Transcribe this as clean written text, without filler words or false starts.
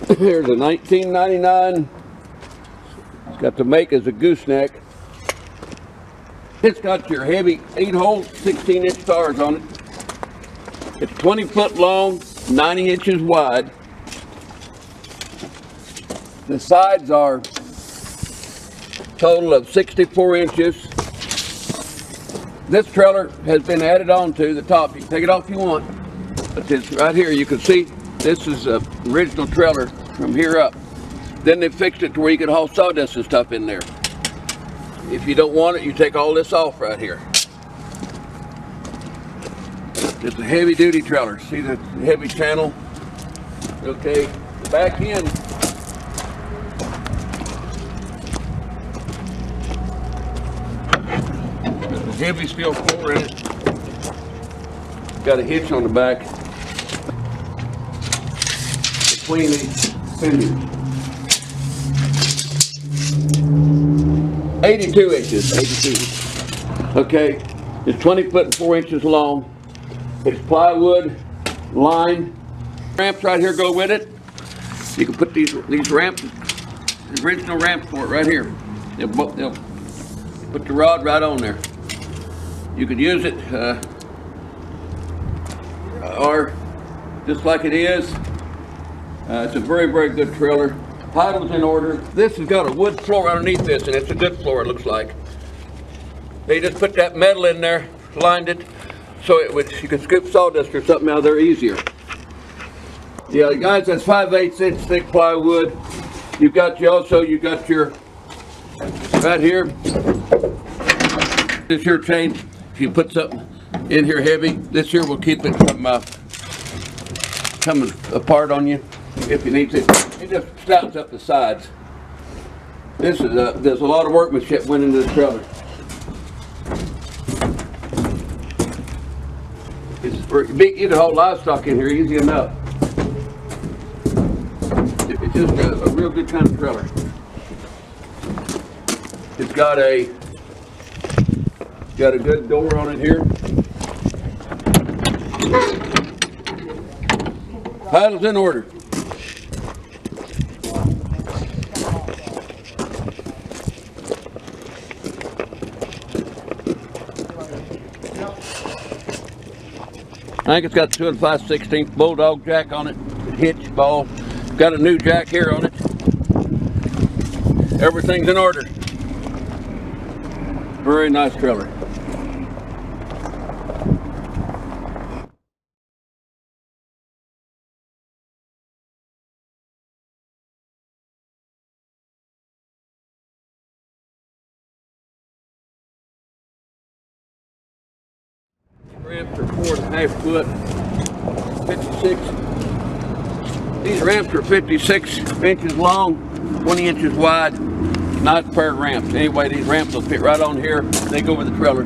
Here's a 1999. It's got the make as a gooseneck. It's got your heavy 8-hole, 16-inch stars on it. It's 20 foot long, 90 inches wide. The sides are total of 64 inches. This trailer has been added on to the top. You can take it off if you want. But this right here, you can see this is the original trailer from here up. Then they fixed it to where you can haul sawdust and stuff in there. If you don't want it, you take all this off right here. It's a heavy duty trailer. See the heavy channel? Okay, the back end. There's a heavy steel floor in it. Got a hitch on the back between these fenders. 82 inches, 82. Okay, it's 20 foot and 4 inches long. It's plywood, lined. Ramps right here go with it. You can put these ramps, the original ramps for it right here. They'll put the rod right on there. You could use it, or just like it is. It's a very, very good trailer. Title's in order. This has got a wood floor underneath this, and it's a good floor, it looks like. They just put that metal in there, lined it, so it would, you could scoop sawdust or something out of there easier. Yeah, guys, that's 5/8 inch thick plywood. You've got your right here. This here chain, if you put something in here heavy, this here will keep it from coming apart on you if you need to. It just stops up the sides. This is there's a lot of workmanship went into the trailer. You can haul livestock in here easy enough. It's just a real good kind of trailer. It's got a good door on it here. Title's in order. I think it's got 2 5/16 bulldog jack on it, hitch ball. Got a new jack here on it. Everything's in order. Very nice trailer. Ramps are 4.5 foot, 56. These ramps are 56 inches long, 20 inches wide. Nice pair of ramps. Anyway, these ramps will fit right on here. They go with the trailer.